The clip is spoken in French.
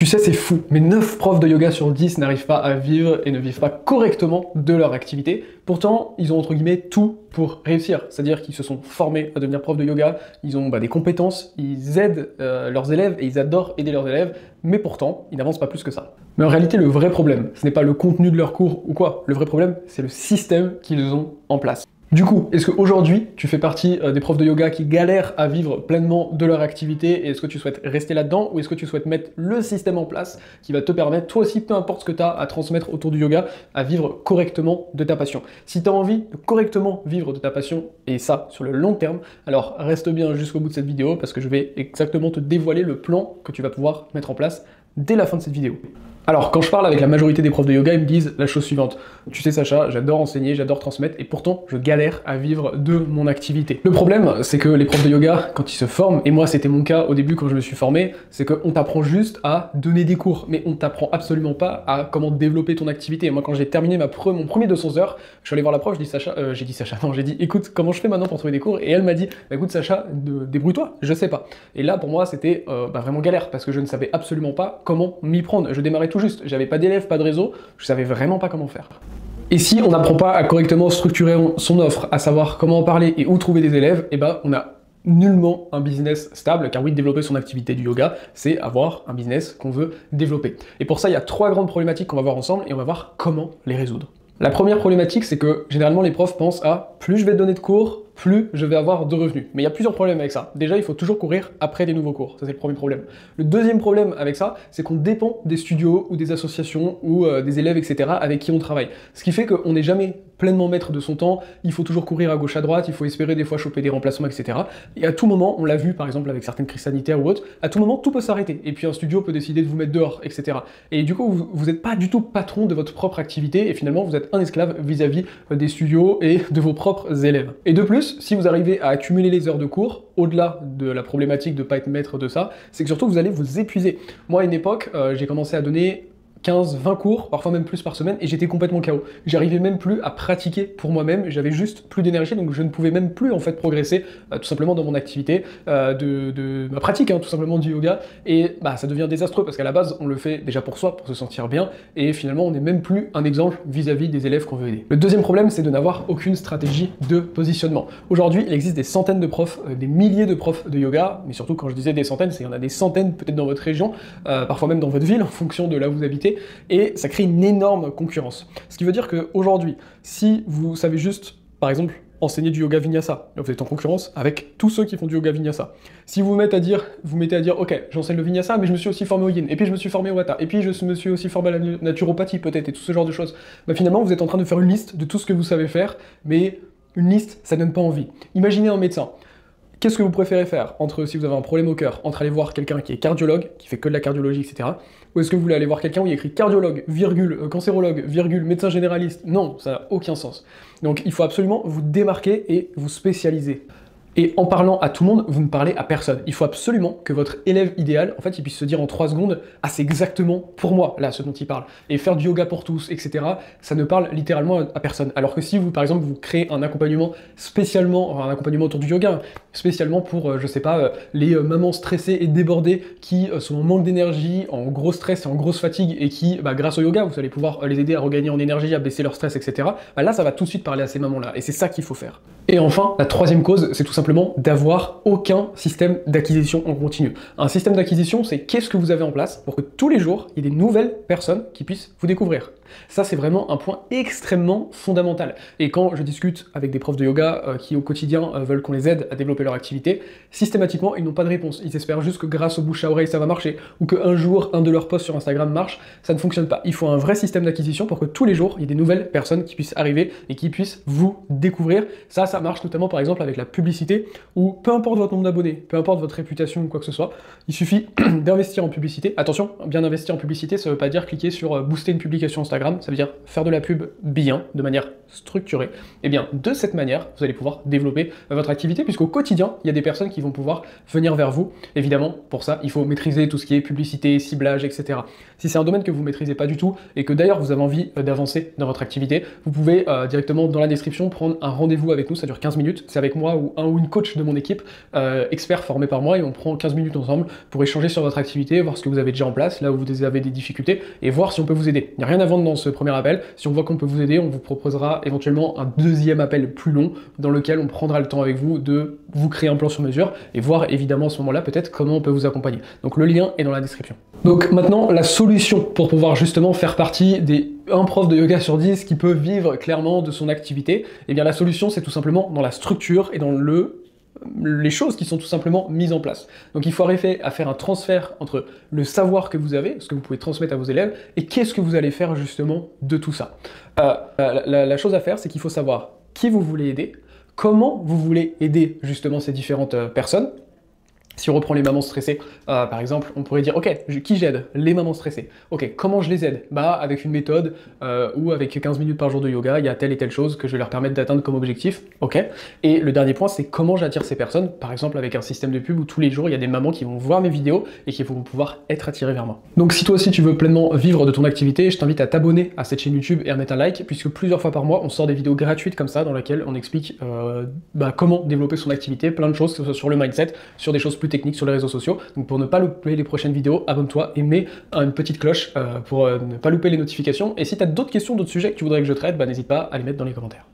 sais, c'est fou, mais 9 profs de yoga sur 10 n'arrivent pas à vivre et ne vivent pas correctement de leur activité. Pourtant, ils ont entre guillemets tout pour réussir. C'est-à-dire qu'ils se sont formés à devenir profs de yoga, ils ont des compétences, ils aident leurs élèves et ils adorent aider leurs élèves, mais pourtant, ils n'avancent pas plus que ça. Mais en réalité, le vrai problème, ce n'est pas le contenu de leurs cours ou quoi. Le vrai problème, c'est le système qu'ils ont en place. Du coup, est-ce qu'aujourd'hui, tu fais partie des profs de yoga qui galèrent à vivre pleinement de leur activité et est-ce que tu souhaites rester là-dedans ou est-ce que tu souhaites mettre le système en place qui va te permettre, toi aussi, peu importe ce que tu as à transmettre autour du yoga, à vivre correctement de ta passion. Si tu as envie de correctement vivre de ta passion et ça sur le long terme, alors reste bien jusqu'au bout de cette vidéo parce que je vais exactement te dévoiler le plan que tu vas pouvoir mettre en place dès la fin de cette vidéo. Alors, quand je parle avec la majorité des profs de yoga, ils me disent la chose suivante. Tu sais Sacha, j'adore enseigner, j'adore transmettre, et pourtant, je galère à vivre de mon activité. Le problème, c'est que les profs de yoga, quand ils se forment, et moi c'était mon cas au début quand je me suis formé, c'est qu'on t'apprend juste à donner des cours, mais on t'apprend absolument pas à comment développer ton activité. Et moi, quand j'ai terminé mon premier 200 heures, je suis allé voir la prof, j'ai dit, écoute, comment je fais maintenant pour trouver des cours? Et elle m'a dit, bah, écoute Sacha, débrouille-toi, je sais pas. Et là, pour moi, c'était vraiment galère, parce que je ne savais absolument pas comment m'y prendre. Je démarrais tout juste, j'avais pas d'élèves, pas de réseau, je savais vraiment pas comment faire. Et si on n'apprend pas à correctement structurer son offre, à savoir comment en parler et où trouver des élèves, et ben on a nullement un business stable, car oui, développer son activité du yoga, c'est avoir un business qu'on veut développer. Et pour ça, il y a 3 grandes problématiques qu'on va voir ensemble et on va voir comment les résoudre. La première problématique, c'est que généralement les profs pensent à plus je vais donner de cours, plus je vais avoir de revenus. Mais il y a plusieurs problèmes avec ça. Déjà, il faut toujours courir après des nouveaux cours. Ça, c'est le premier problème. Le deuxième problème avec ça, c'est qu'on dépend des studios ou des associations ou des élèves, etc. avec qui on travaille. Ce qui fait qu'on n'est jamais pleinement maître de son temps. Il faut toujours courir à gauche à droite. Il faut espérer des fois choper des remplacements, etc. Et à tout moment, on l'a vu par exemple avec certaines crises sanitaires ou autres, à tout moment, tout peut s'arrêter. Et puis un studio peut décider de vous mettre dehors, etc. Et du coup, vous n'êtes pas du tout patron de votre propre activité et finalement, vous êtes un esclave vis-à-vis des studios et de vos propres élèves. Et de plus, si vous arrivez à accumuler les heures de cours, au-delà de la problématique de ne pas être maître de ça, c'est que surtout vous allez vous épuiser. Moi à une époque, j'ai commencé à donner 15-20 cours, parfois même plus par semaine, et j'étais complètement KO. J'arrivais même plus à pratiquer pour moi-même, j'avais juste plus d'énergie, donc je ne pouvais même plus en fait progresser tout simplement dans mon activité, de ma pratique, tout simplement du yoga, et ça devient désastreux parce qu'à la base on le fait déjà pour soi, pour se sentir bien, et finalement on n'est même plus un exemple vis-à-vis des élèves qu'on veut aider. Le deuxième problème, c'est de n'avoir aucune stratégie de positionnement. Aujourd'hui, il existe des centaines de profs, des milliers de profs de yoga, mais surtout quand je disais des centaines, c'est qu'il y en a des centaines peut-être dans votre région, parfois même dans votre ville, en fonction de là où vous habitez, et ça crée une énorme concurrence. Ce qui veut dire qu'aujourd'hui, si vous savez juste, par exemple, enseigner du yoga vinyasa, vous êtes en concurrence avec tous ceux qui font du yoga vinyasa. Si vous mettez à dire, ok, j'enseigne le vinyasa, mais je me suis aussi formé au yin, et puis je me suis formé au hatha, et puis je me suis aussi formé à la naturopathie peut-être, et tout ce genre de choses. Finalement, vous êtes en train de faire une liste de tout ce que vous savez faire, mais une liste, ça donne pas envie. Imaginez un médecin. Qu'est-ce que vous préférez faire entre, si vous avez un problème au cœur, entre aller voir quelqu'un qui est cardiologue, qui fait que de la cardiologie, etc., ou est-ce que vous voulez aller voir quelqu'un où il y a écrit cardiologue, virgule, cancérologue, virgule, médecin généraliste? Non, ça n'a aucun sens. Donc il faut absolument vous démarquer et vous spécialiser. Et en parlant à tout le monde, vous ne parlez à personne. Il faut absolument que votre élève idéal, en fait, il puisse se dire en 3 secondes « Ah, c'est exactement pour moi, là, ce dont il parle. » Et faire du yoga pour tous, etc., ça ne parle littéralement à personne. Alors que si vous, par exemple, vous créez un accompagnement spécialement, un accompagnement autour du yoga, spécialement pour, je sais pas, les mamans stressées et débordées qui sont en manque d'énergie, en gros stress et en grosse fatigue, et qui, grâce au yoga, vous allez pouvoir les aider à regagner en énergie, à baisser leur stress, etc., là, ça va tout de suite parler à ces mamans-là. Et c'est ça qu'il faut faire. Et enfin, la troisième cause, c'est tout simplement d'avoir aucun système d'acquisition en continu. Un système d'acquisition, c'est qu'est-ce que vous avez en place pour que tous les jours, il y ait des nouvelles personnes qui puissent vous découvrir. Ça, c'est vraiment un point extrêmement fondamental. Et quand je discute avec des profs de yoga qui, au quotidien, veulent qu'on les aide à développer leur activité, systématiquement, ils n'ont pas de réponse. Ils espèrent juste que grâce au bouche à oreille, ça va marcher, ou qu'un jour, un de leurs posts sur Instagram marche. Ça ne fonctionne pas. Il faut un vrai système d'acquisition pour que tous les jours, il y ait des nouvelles personnes qui puissent arriver et qui puissent vous découvrir. Ça marche notamment, par exemple, avec la publicité, où peu importe votre nombre d'abonnés, peu importe votre réputation ou quoi que ce soit, il suffit d'investir en publicité. Attention, bien investir en publicité, ça ne veut pas dire cliquer sur booster une publication Instagram Instagram, ça veut dire faire de la pub bien, de manière structurée. Et bien, de cette manière, vous allez pouvoir développer votre activité, puisqu'au quotidien, il y a des personnes qui vont pouvoir venir vers vous. Évidemment, pour ça, il faut maîtriser tout ce qui est publicité, ciblage, etc. Si c'est un domaine que vous ne maîtrisez pas du tout, et que d'ailleurs vous avez envie d'avancer dans votre activité, vous pouvez directement dans la description prendre un rendez-vous avec nous, ça dure 15 minutes, c'est avec moi ou un ou une coach de mon équipe, expert formé par moi, et on prend 15 minutes ensemble pour échanger sur votre activité, voir ce que vous avez déjà en place, là où vous avez des difficultés, et voir si on peut vous aider. Il n'y a rien à vendre dans ce premier appel. Si on voit qu'on peut vous aider, on vous proposera éventuellement un deuxième appel plus long dans lequel on prendra le temps avec vous de vous créer un plan sur mesure et voir évidemment à ce moment-là peut-être comment on peut vous accompagner. Donc le lien est dans la description. Donc maintenant, la solution pour pouvoir justement faire partie des 1 prof de yoga sur 10 qui peut vivre clairement de son activité, eh bien la solution c'est tout simplement dans la structure et dans les choses qui sont tout simplement mises en place. Donc il faut arriver à faire un transfert entre le savoir que vous avez, ce que vous pouvez transmettre à vos élèves, et qu'est-ce que vous allez faire justement de tout ça. La chose à faire, c'est qu'il faut savoir qui vous voulez aider, comment vous voulez aider justement ces différentes personnes. Si on reprend les mamans stressées, par exemple, on pourrait dire, ok, qui j'aide? Les mamans stressées. Ok, comment je les aide? Bah, avec une méthode ou avec 15 minutes par jour de yoga, il y a telle et telle chose que je vais leur permettre d'atteindre comme objectif. Ok. Et le dernier point, c'est comment j'attire ces personnes, par exemple avec un système de pub où tous les jours, il y a des mamans qui vont voir mes vidéos et qui vont pouvoir être attirées vers moi. Donc si toi aussi tu veux pleinement vivre de ton activité, je t'invite à t'abonner à cette chaîne YouTube et à mettre un like, puisque plusieurs fois par mois, on sort des vidéos gratuites comme ça, dans lesquelles on explique comment développer son activité, plein de choses, que ce soit sur le mindset, sur des choses plus techniques sur les réseaux sociaux. Donc pour ne pas louper les prochaines vidéos, abonne-toi et mets une petite cloche pour ne pas louper les notifications. Et si tu as d'autres questions, d'autres sujets que tu voudrais que je traite, n'hésite pas à les mettre dans les commentaires.